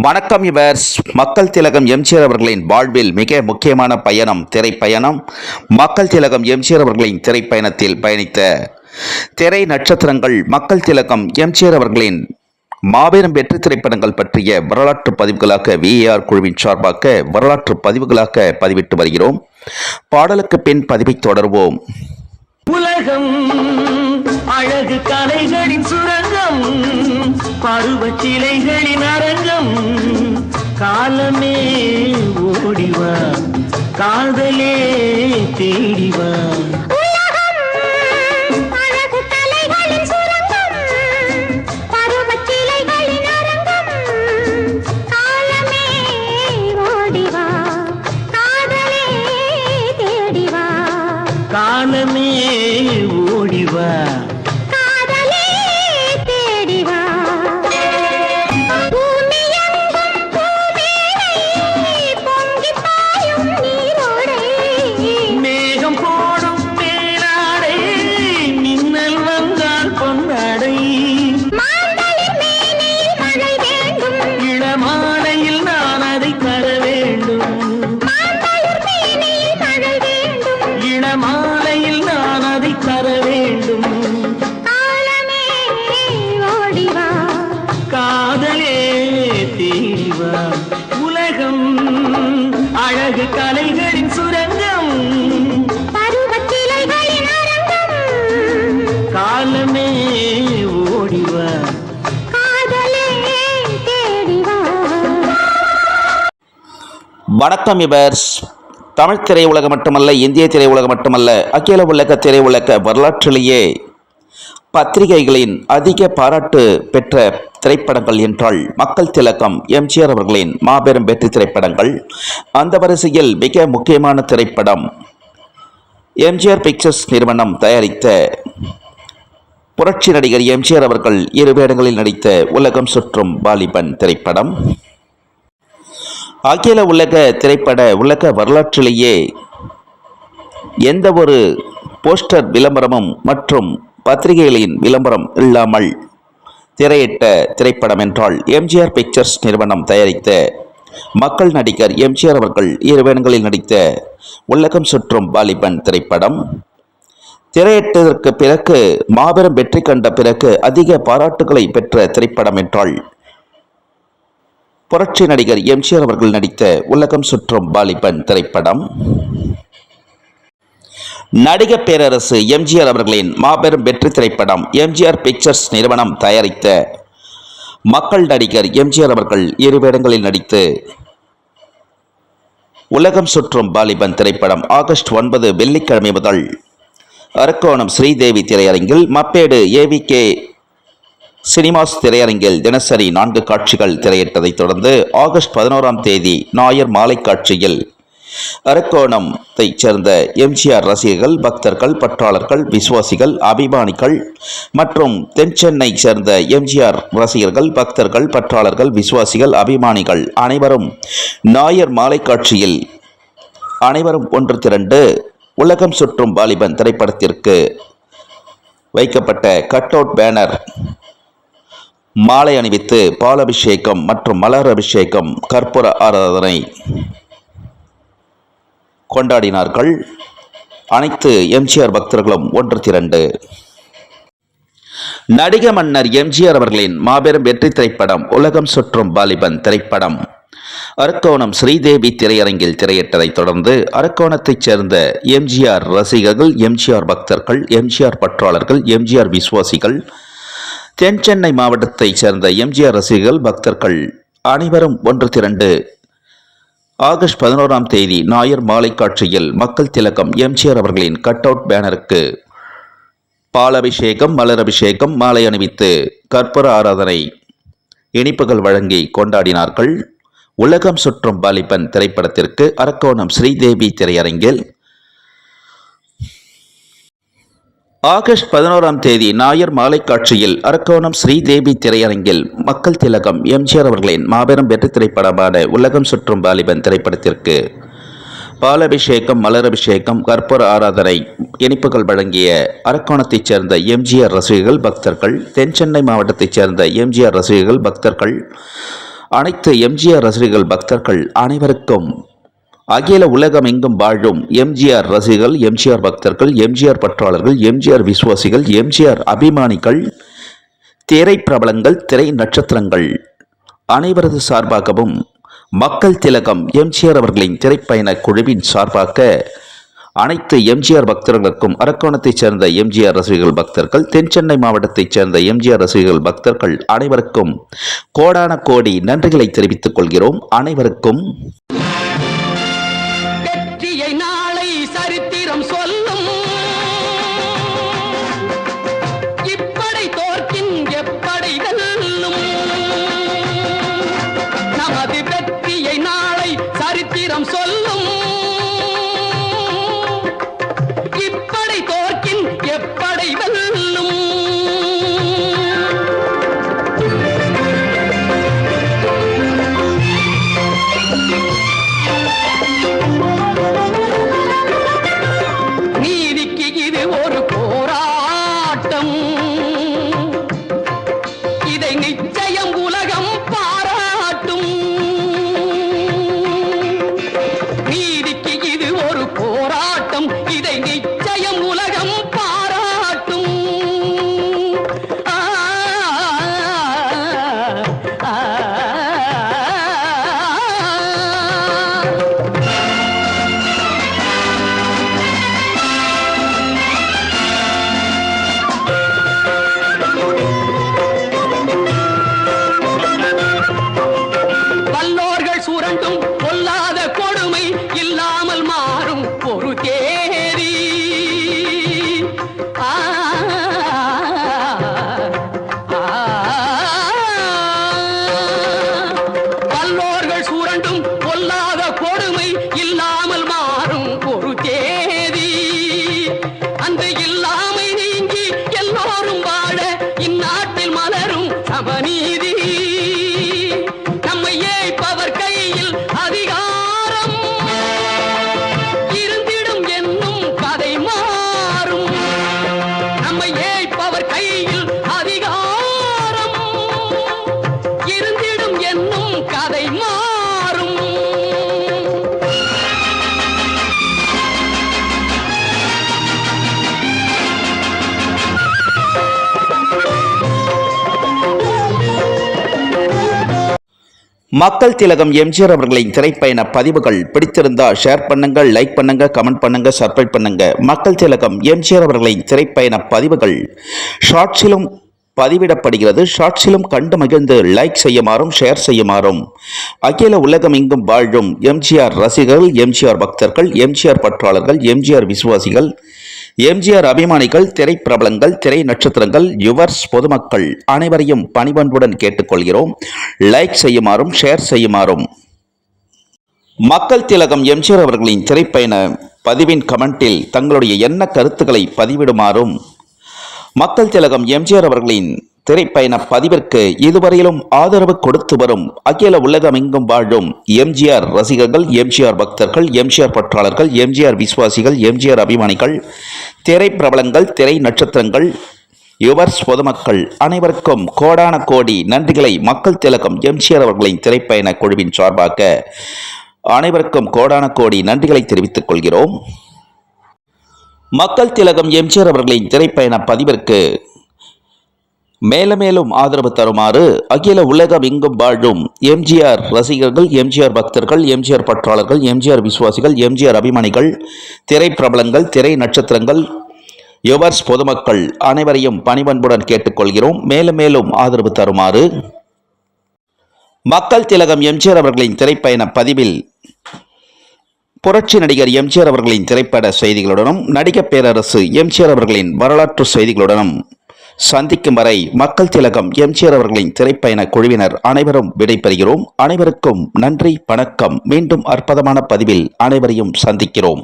வணக்கம் யுவர்ஸ். மக்கள் திலகம் எம்ஜிஆர் அவர்களின் வாழ்வில் மிக முக்கியமான பயணம் திரைப்பயணம். மக்கள் திலகம் எம்ஜிஆர் அவர்களின் திரைப்பயணத்தில் பயணித்த திரை நட்சத்திரங்கள் மக்கள் திலகம் எம்ஜிஆர் அவர்களின் மாபெரும் வெற்றி திரைப்படங்கள் பற்றிய வரலாற்று பதிவுகளாக VAR குழுவின் சார்பாக வரலாற்று பதிவுகளாக பதிவிட்டு வருகிறோம். பாடலுக்கு பின் பதிவை தொடர்வோம். உலகம் அழகு கலைகளின் சுரங்கம், பருவச் சிலைகளின் அரங்கம். காலமே ஓடிவா, காதலே தேடிவா. காலமே ஓடிவா, காதலே தேடிவா. பூமி எங்கும் பூமேடை, பொங்கிப் பாயும் நீரோடை. மேகம் போடும் மேலாடை, மின்னல் வந்தால் பொன்னாடை. மாந்தளிர் மேனியில் மழை வேண்டும், இளமாலையில் நான் அதை தர வேண்டும். மாந்தளிர் மேனியில் மழை வேண்டும். இளமாலையில் நான் அதை தர வேண்டும். காலமே ஓடிவா, காதலே தேடிவா. உலகம் அழகு கலைகளின் சுரங்கம், பருவச் சிலைகளின் அரங்கம். காலமே ஓடிவா. காதலே தேடிவா. வணக்கம் யுவர்ஸ். தமிழ் திரையுலகம் மட்டுமல்ல, இந்திய திரையுலகம் மட்டுமல்ல, அகில உலக திரையுலக வரலாற்றிலேயே பத்திரிகைகளின் அதிக பாராட்டு பெற்ற திரைப்படங்கள் என்றால் மக்கள் திலகம் எம்ஜிஆர் அவர்களின் மாபெரும் வெற்றி திரைப்படங்கள். அந்த வரிசையில் மிக முக்கியமான திரைப்படம் எம்ஜிஆர் பிக்சர்ஸ் நிறுவனம் தயாரித்த புரட்சி நடிகர் எம்ஜிஆர் அவர்கள் இரு வேடங்களில் நடித்த உலகம் சுற்றும் வாலிபன் திரைப்படம். அகில உலக திரைப்பட உலக வரலாற்றிலேயே எந்த ஒரு போஸ்டர் விளம்பரமும் மற்றும் பத்திரிகைகளின் விளம்பரம் இல்லாமல் திரையிட்ட திரைப்படம் என்றால் எம்ஜிஆர் பிக்சர்ஸ் நிறுவனம் தயாரித்த மக்கள் நடிகர் எம்ஜிஆர் அவர்கள் இரு வேடங்களில் நடித்த உலகம் சுற்றும் வாலிபன் திரைப்படம். திரையிட்டதற்கு பிறகு மாபெரும் வெற்றி கண்ட பிறகு அதிக பாராட்டுகளை பெற்ற திரைப்படம் என்றால் புரட்சி நடிகர் எம்ஜிஆர் அவர்கள் நடித்த உலகம் சுற்றும் வாலிபன் திரைப்படம். நடிகர் பேரரசு எம்ஜிஆர் அவர்களின் மாபெரும் வெற்றி திரைப்படம் எம்ஜிஆர் பிக்சர்ஸ் நிறுவனம் தயாரித்த மக்கள் நடிகர் எம்ஜிஆர் அவர்கள் இரு வேடங்களில் நடித்து உலகம் சுற்றும் வாலிபன் திரைப்படம் ஆகஸ்ட் 9 வெள்ளிக்கிழமை முதல் அரக்கோணம் ஸ்ரீதேவி திரையரங்கில், மப்பேடு AVK சினிமாஸ் திரையரங்கில் தினசரி 4 காட்சிகள் திரையிட்டதைத் தொடர்ந்து ஆகஸ்ட் 11ஆம் தேதி ஞாயிறு மாலை காட்சியில் அரக்கோணத்தைச் சேர்ந்த எம்ஜிஆர் ரசிகர்கள், பக்தர்கள், பற்றாளர்கள், விசுவாசிகள், அபிமானிகள் மற்றும் தென்சென்னை சேர்ந்த எம்ஜிஆர் ரசிகர்கள், பக்தர்கள், பற்றாளர்கள், விசுவாசிகள், அபிமானிகள் அனைவரும் ஞாயிறு மாலை காட்சியில் அனைவரும் ஒன்று திரண்டு உலகம் சுற்றும் வாலிபன் திரைப்படத்திற்கு வைக்கப்பட்ட கட் அவுட் பேனர், மாலை அணிவித்து பாலாபிஷேகம் மற்றும் மலர் அபிஷேகம், கற்பூர ஆராதனை கொண்டாடினார்கள். அனைத்து எம்ஜிஆர் பக்தர்களும் ஒன்று திரண்டு நடிக மன்னர் எம்ஜிஆர் அவர்களின் மாபெரும் வெற்றி திரைப்படம் உலகம் சுற்றும் வாலிபன் திரைப்படம் அரக்கோணம் ஸ்ரீதேவி திரையரங்கில் திரையிட்டதைத் தொடர்ந்து அரக்கோணத்தைச் சேர்ந்த எம்ஜிஆர் ரசிகர்கள், எம்ஜிஆர் பக்தர்கள், எம்ஜிஆர் பற்றாளர்கள், எம்ஜிஆர் விசுவாசிகள், தென்சென்னை மாவட்டத்தைச் சேர்ந்த எம்ஜிஆர் ரசிகர்கள், பக்தர்கள் அனைவரும் ஒன்று திரண்டு ஆகஸ்ட் 11ஆம் தேதி ஞாயிறு மாலை காட்சியில் மக்கள் திலகம் எம்ஜிஆர் அவர்களின் கட் அவுட் பேனருக்கு பாலாபிஷேகம், மலர் அபிஷேகம், மாலை அணிவித்து கற்பூர ஆராதனை, இனிப்புகள் வழங்கி கொண்டாடினார்கள். உலகம் சுற்றும் வாலிபன் திரைப்படத்திற்கு அரக்கோணம் ஸ்ரீதேவி திரையரங்கில் ஆகஸ்ட் 11ஆம் தேதி ஞாயிறு மாலை காட்சியில் அரக்கோணம் ஸ்ரீதேவி திரையரங்கில் மக்கள் திலகம் எம்ஜிஆர் அவர்களின் மாபெரும் வெற்றி திரைப்படமான உலகம் சுற்றும் வாலிபன் திரைப்படத்திற்கு பாலாபிஷேகம், மலர் அபிஷேகம், கற்பூர ஆராதனை, இனிப்புகள் வழங்கிய அரக்கோணத்தைச் சேர்ந்த எம்ஜிஆர் ரசிகர்கள், பக்தர்கள், தென்சென்னை மாவட்டத்தைச் சேர்ந்த எம்ஜிஆர் ரசிகர்கள், பக்தர்கள் அனைத்து எம்ஜிஆர் ரசிகர்கள் பக்தர்கள் அனைவருக்கும் அகில உலகம் எங்கும் வாழும் எம்ஜிஆர் ரசிகர்கள், எம்ஜிஆர் பக்தர்கள், எம்ஜிஆர் பற்றாளர்கள், எம்ஜிஆர் விசுவாசிகள், எம்ஜிஆர் அபிமானிகள், திரை பிரபலங்கள், திரை நட்சத்திரங்கள் அனைவரது சார்பாகவும் மக்கள் திலகம் எம்ஜிஆர் அவர்களின் திரைப்பயண குழுவின் சார்பாக அனைத்து எம்ஜிஆர் பக்தர்களுக்கும், அரக்கோணத்தைச் சேர்ந்த எம்ஜிஆர் ரசிகர்கள் பக்தர்கள், தென் சென்னை மாவட்டத்தைச் சேர்ந்த எம்ஜிஆர் ரசிகர்கள் பக்தர்கள் அனைவருக்கும் கோடான கோடி நன்றிகளை தெரிவித்துக் கொள்கிறோம். அனைவருக்கும் வெற்றியை நாளை சரித்திரம் சொல்லும், இப்படை தோற்கின் எப்படை வெல்லும். நமது வெற்றியை நாளை சரித்திரம் சொல்லும், இப்படை தோற்கின் எப்படை வெல்லும். நீதிக்கு இது ஒரு போராட்டம், இதை நிச்சயம் உலகம் பாராட்டும். நீதிக்கு இது ஒரு போராட்டம், இதை நிச்சயம் உலகம் பாராட்டும். ஆ, ஆ, ஆ. வல்லோர்கள் சுரண்டும் பொல்லாத கொடுமை இல்லாமல் மாறும் ஒரு தேதி. ஆ, ஆ, வல்லோர்கள் சுரண்டும் பொல்லாத கொடுமை இல்லாமல் மாறும் ஒரு தேதி. அந்த இல்லாமை நீங்கி எல்லோரும் வாழ இந்நாட்டில் மலரும் சமநீதி. நம்மை ஏய்ப்பவர் கையில் அதிகாரம் இருந்திடும் என்னும் கதை மாறும். நம்மை ஏய்ப்பவர் கையில் அதிகாரம் இருந்திடும் என்னும் கதை மாறும். மக்கள் திலகம் எம்ஜிஆர் அவர்களின் திரைப்பயண பதிவுகள் பிடித்திருந்தால் ஷேர் பண்ணுங்க, லைக் பண்ணுங்க, கமெண்ட் பண்ணுங்க, சப்ஸ்கிரைப் பண்ணுங்க. மக்கள் திலகம் எம்ஜிஆர் அவர்களின் திரைப்பயண பதிவுகள் ஷார்ட்ஸிலும் பதிவிடப்படுகிறது. ஷார்ட்ஸிலும் கண்டு மகிழ்ந்து லைக் செய்யுமாறும் ஷேர் செய்யுமாறும் அகில உலகம் எங்கும் வாழும் எம்ஜிஆர் ரசிகர்கள், எம்ஜிஆர் பக்தர்கள், எம்ஜிஆர் பற்றாளர்கள், எம்ஜிஆர் விசுவாசிகள், எம்ஜிஆர் அபிமானிகள், திரை பிரபலங்கள், திரை நட்சத்திரங்கள், யுவர்ஸ் பொதுமக்கள் அனைவரையும் பணிபன்புடன் கேட்டுக்கொள்கிறோம். லைக் செய்யுமாறும் ஷேர் செய்யுமாறும். மக்கள் திலகம் எம்ஜிஆர் அவர்களின் திரைப்பயண பதிவின் கமெண்டில் தங்களுடைய எண்ண கருத்துக்களை பதிவிடுமாறும், மக்கள் திலகம் எம்ஜிஆர் அவர்களின் திரைப்பயண பதிவிற்கு இதுவரையிலும் ஆதரவு கொடுத்து வரும் அகில உலகமெங்கும் வாழும் எம்ஜிஆர் ரசிகர்கள், எம்ஜிஆர் பக்தர்கள், எம்ஜிஆர் பற்றாளர்கள், எம்ஜிஆர் விசுவாசிகள், எம்ஜிஆர் அபிமானிகள், திரை பிரபலங்கள், திரை நட்சத்திரங்கள், யுவர்ஸ் பொதுமக்கள் அனைவருக்கும் கோடான கோடி நன்றிகளை மக்கள் திலகம் எம்ஜிஆர் அவர்களின் திரைப்பயண குழுவின் சார்பாக அனைவருக்கும் கோடான கோடி நன்றிகளை தெரிவித்துக் கொள்கிறோம். மக்கள் திலகம் எம்ஜிஆர் அவர்களின் திரைப்பயண பதிவிற்கு மேலும் மேலும் ஆதரவு தருமாறு அகில உலகம் எங்கும் வாழும் எம்ஜிஆர் ரசிகர்கள், எம்ஜிஆர் பக்தர்கள், எம்ஜிஆர் பற்றாளர்கள், எம்ஜிஆர் விசுவாசிகள், எம்ஜிஆர் அபிமானிகள், திரை பிரபலங்கள், திரை நட்சத்திரங்கள், யுவர்ஸ் பொதுமக்கள் அனைவரையும் பணிபன்புடன் கேட்டுக்கொள்கிறோம். மேலும் மேலும் ஆதரவு தருமாறு. மக்கள் திலகம் எம்ஜிஆர் அவர்களின் திரைப்பயண பதிவில் புரட்சி நடிகர் எம்ஜிஆர் அவர்களின் திரைப்பட செய்திகளுடனும், நடிகர் பேரரசு எம்ஜிஆர் அவர்களின் வரலாற்று செய்திகளுடனும் சந்திக்கும் வரை மக்கள் திலகம் எம்ஜிஆர் அவர்களின் திரைப்பயண குழுவினர் அனைவரும் விடைபெறுகிறோம். அனைவருக்கும் நன்றி, வணக்கம். மீண்டும் அற்புதமான பதிவில் அனைவரையும் சந்திக்கிறோம்.